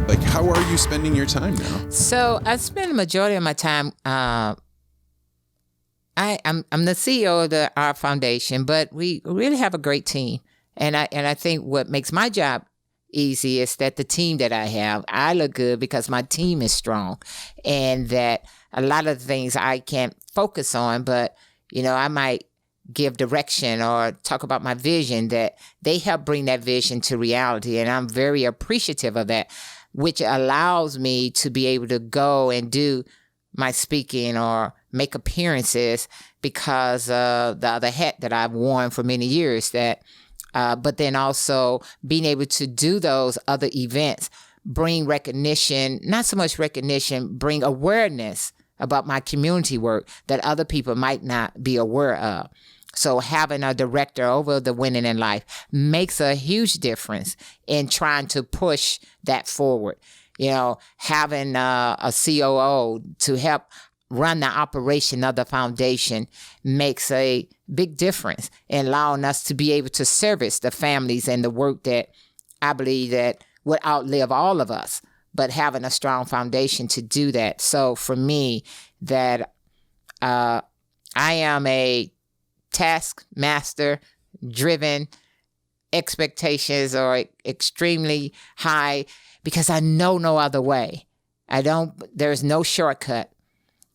Like, how are you spending your time now? So I spend the majority of my time. I'm the CEO of our foundation, but we really have a great team, and I think what makes my job easy is that the team that I have, I look good because my team is strong, and that a lot of the things I can't focus on, but I might give direction or talk about my vision, that they help bring that vision to reality, and I'm very appreciative of that, which allows me to be able to go and do my speaking or make appearances because of the other hat that I've worn for many years. But then also being able to do those other events, bring recognition, not so much recognition, bring awareness about my community work that other people might not be aware of. So having a director over the Winning in Life makes a huge difference in trying to push that forward. Having a COO to help run the operation of the foundation makes a big difference in allowing us to be able to service the families and the work that I believe that would outlive all of us, but having a strong foundation to do that. So for me, that I am a taskmaster driven, expectations are extremely high because I know no other way. There's no shortcut.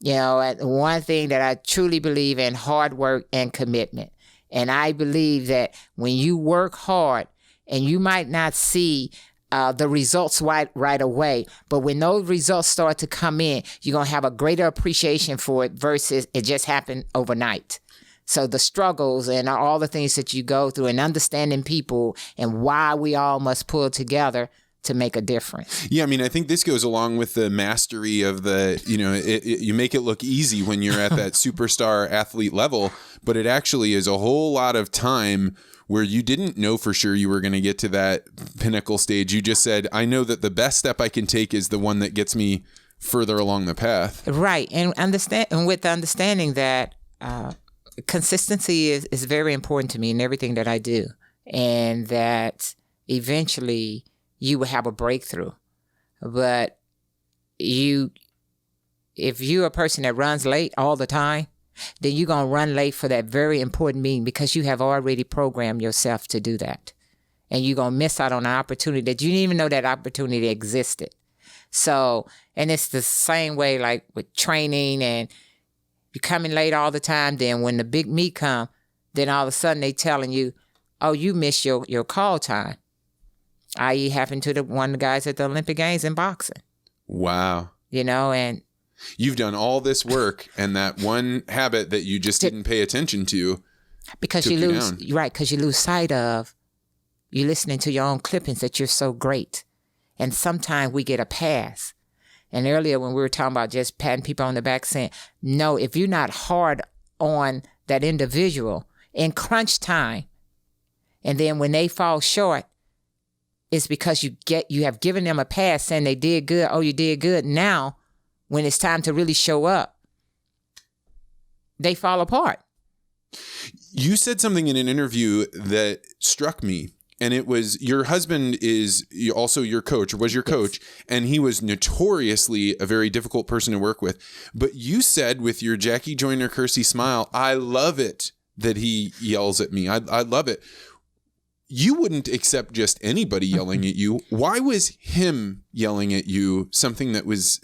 One thing that I truly believe in, hard work and commitment. And I believe that when you work hard, and you might not see the results right away, but when those results start to come in, you're going to have a greater appreciation for it versus it just happened overnight. So the struggles and all the things that you go through and understanding people and why we all must pull together to make a difference. Yeah, I think this goes along with the mastery of you make it look easy when you're at that superstar athlete level, but it actually is a whole lot of time where you didn't know for sure you were going to get to that pinnacle stage. You just said, I know that the best step I can take is the one that gets me further along the path. Right. And with the understanding that consistency is very important to me in everything that I do, and that eventually you will have a breakthrough. But if you're a person that runs late all the time, then you're going to run late for that very important meeting because you have already programmed yourself to do that. And you're going to miss out on an opportunity that you didn't even know that opportunity existed. So, and it's the same way like with training, and you're coming late all the time. Then when the big meet come, then all of a sudden they telling you, oh, you missed your call time. I.e. happened to one of the guys at the Olympic Games in boxing. Wow. And you've done all this work, and that one habit that you just didn't pay attention to because you lose sight of you listening to your own clippings that you're so great. And sometimes we get a pass. And earlier when we were talking about just patting people on the back saying, no, if you're not hard on that individual in crunch time, and then when they fall short, it's because you have given them a pass saying they did good. Oh, you did good. Now, when it's time to really show up, they fall apart. You said something in an interview that struck me, and it was your husband is also your coach, or was your coach, and he was notoriously a very difficult person to work with. But you said with your Jackie Joyner-Kersee smile, I love it that he yells at me. I love it. You wouldn't accept just anybody yelling at you. Why was him yelling at you something that was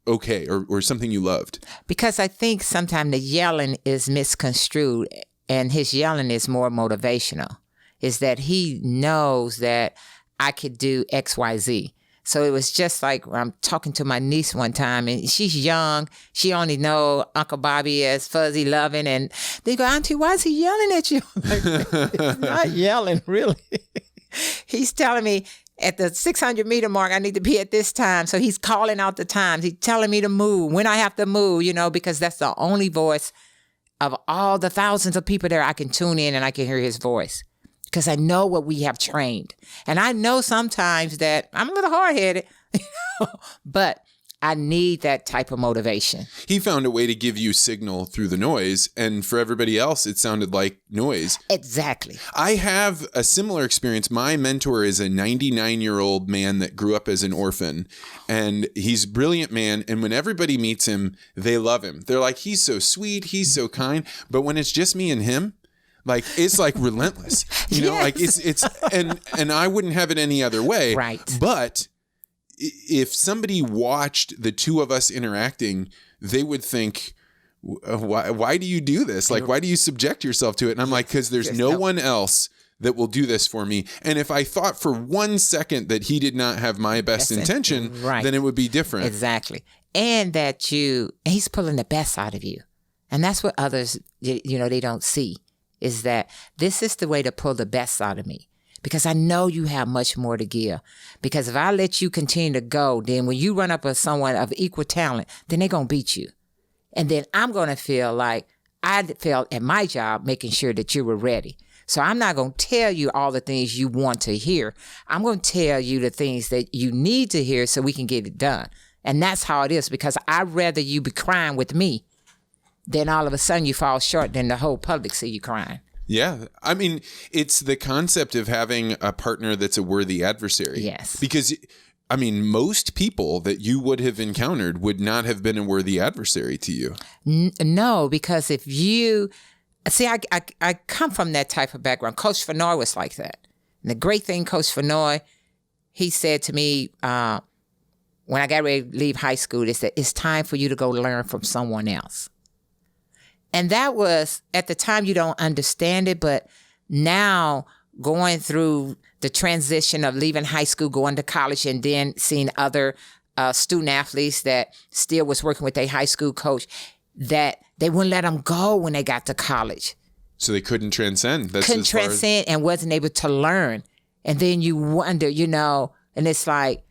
okay, or something you loved? Because I think sometimes the yelling is misconstrued, and his yelling is more motivational. Is that he knows that I could do X, Y, Z. So it was just like I'm talking to my niece one time, and she's young. She only know Uncle Bobby as fuzzy loving, and they go, Auntie, why is he yelling at you? He's not yelling, really. He's telling me at the 600 meter mark, I need to be at this time. So he's calling out the times. He's telling me to move, when I have to move, because that's the only voice of all the thousands of people there I can tune in and I can hear his voice. Because I know what we have trained. And I know sometimes that I'm a little hard-headed, but I need that type of motivation. He found a way to give you signal through the noise, and for everybody else, it sounded like noise. Exactly. I have a similar experience. My mentor is a 99-year-old man that grew up as an orphan, and he's a brilliant man. And when everybody meets him, they love him. They're like, he's so sweet, he's so kind. But when it's just me and him, like, it's like relentless, you know, like it's and I wouldn't have it any other way. Right. But if somebody watched the two of us interacting, they would think, why do you do this? Like, why do you subject yourself to it? And I'm like, because there's no one else that will do this for me. And if I thought for 1 second that he did not have my best intention, then it would be different. Exactly. And that he's pulling the best out of you. And that's what others, they don't see, is that this is the way to pull the best out of me. Because I know you have much more to give. Because if I let you continue to go, then when you run up with someone of equal talent, then they're going to beat you. And then I'm going to feel like I failed at my job making sure that you were ready. So I'm not going to tell you all the things you want to hear. I'm going to tell you the things that you need to hear so we can get it done. And that's how it is, because I'd rather you be crying with me than all of a sudden you fall short, then the whole public see you crying. Yeah. I mean, it's the concept of having a partner that's a worthy adversary. Yes. Because, I mean, most people that you would have encountered would not have been a worthy adversary to you. No, because if you... See, I come from that type of background. Coach Fenoy was like that. And the great thing, Coach Fenoy, he said to me when I got ready to leave high school, is that it's time for you to go learn from someone else. And that was, at the time, you don't understand it, but now going through the transition of leaving high school, going to college, and then seeing other student athletes that still was working with their high school coach, that they wouldn't let them go when they got to college. So they couldn't transcend. Couldn't transcend and wasn't able to learn. And then you wonder, and it's like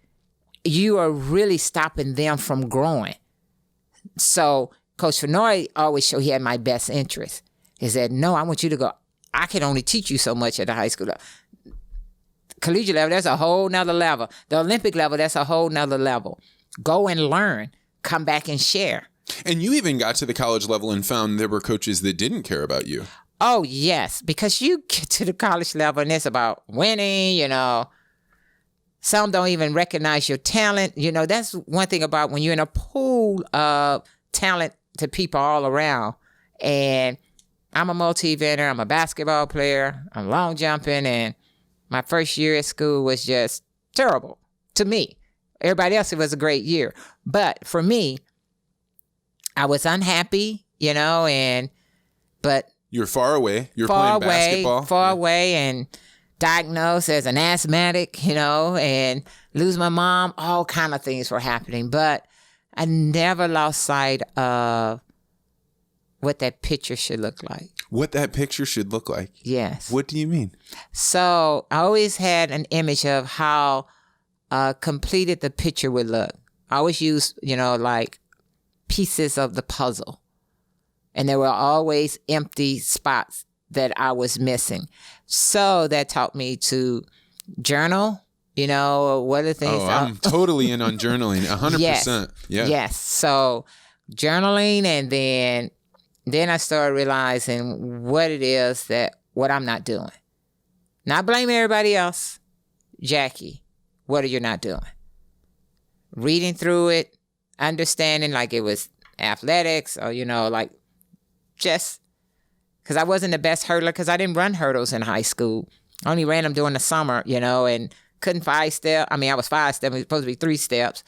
you are really stopping them from growing. So Coach Fenoy always showed he had my best interest. He said, no, I want you to go. I can only teach you so much at the high school level. Collegiate level, that's a whole nother level. The Olympic level, that's a whole nother level. Go and learn. Come back and share. And you even got to the college level and found there were coaches that didn't care about you. Oh, yes. Because you get to the college level and it's about winning, Some don't even recognize your talent. That's one thing about when you're in a pool of talent to people all around. And I'm a multi-eventer. I'm a basketball player. I'm long jumping. And my first year at school was just terrible to me. Everybody else, it was a great year. But for me, I was unhappy, but you're far away. You're playing basketball. Far away, and diagnosed as an asthmatic, and lose my mom. All kind of things were happening, but I never lost sight of what that picture should look like. What that picture should look like? Yes. What do you mean? So I always had an image of how completed the picture would look. I always used, like pieces of the puzzle. And there were always empty spots that I was missing. So that taught me to journal, what are the things. Oh, I'm totally in on journaling, 100%. Yes. Yeah. Yes. So journaling, and then I started realizing what it is what I'm not doing. Not blaming everybody else. Jackie, what are you not doing? Reading through it, understanding like it was athletics or, just because I wasn't the best hurdler, because I didn't run hurdles in high school. I only ran them during the summer, and couldn't 5-step. I mean, I was 5-step. It was supposed to be 3 steps.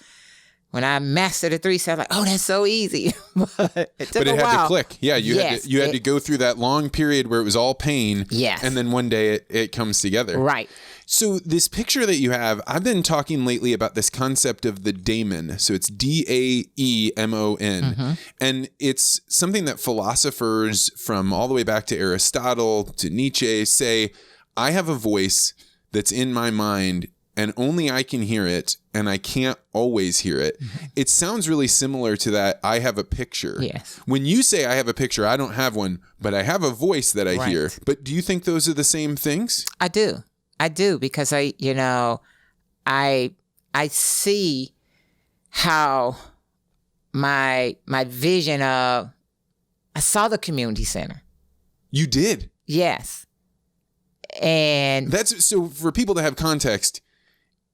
When I mastered the 3 steps, like, oh, that's so easy. But it had to click. Yeah, you had to go through that long period where it was all pain. Yes. And then one day it comes together. Right. So this picture that you have, I've been talking lately about this concept of the Daemon. So it's Daemon. Mm-hmm. And it's something that philosophers from all the way back to Aristotle to Nietzsche say, I have a voice that's in my mind and only I can hear it, and I can't always hear it. Mm-hmm. It sounds really similar to that I have a picture. Yes. When you say I have a picture, I don't have one, but I have a voice that I hear. But do you think those are the same things? I do, because I see how my vision of, I saw the community center. You did? Yes. And that's so for people to have context,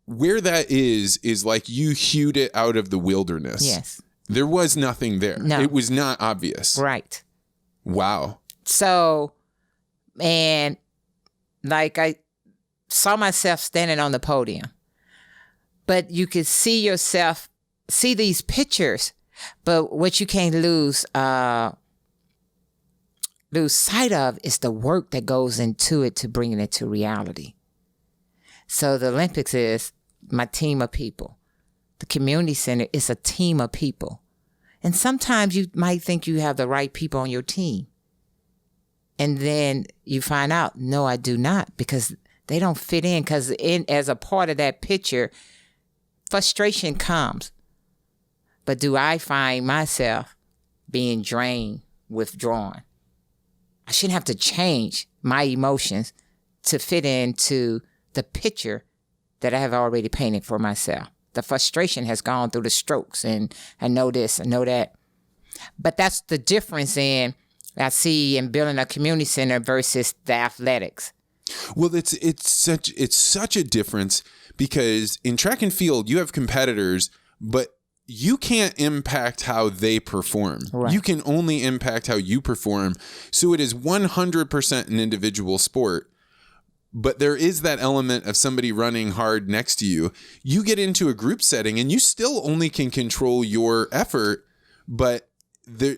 where that is like you hewed it out of the wilderness. Yes. There was nothing there. No. It was not obvious. Right. Wow. So, and like I saw myself standing on the podium, but you could see yourself, see these pictures, but what you can't lose sight of is the work that goes into it to bringing it to reality. So the Olympics is my team of people. The community center is a team of people. And sometimes you might think you have the right people on your team. And then you find out, no, I do not, because they don't fit in. Because as a part of that picture, frustration comes. But do I find myself being drained, withdrawn? I shouldn't have to change my emotions to fit into the picture that I have already painted for myself. The frustration has gone through the strokes, and I know this, I know that. But that's the difference I see in building a community center versus the athletics. Well, it's such a difference, because in track and field you have competitors, but you can't impact how they perform. Right. You can only impact how you perform. So it is 100% an individual sport. But there is that element of somebody running hard next to you. You get into a group setting and you still only can control your effort, but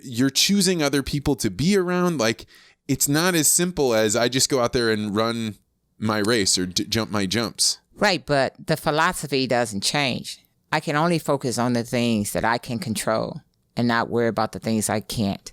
you're choosing other people to be around. Like, it's not as simple as I just go out there and run my race or jump my jumps. Right, but the philosophy doesn't change. I can only focus on the things that I can control and not worry about the things I can't.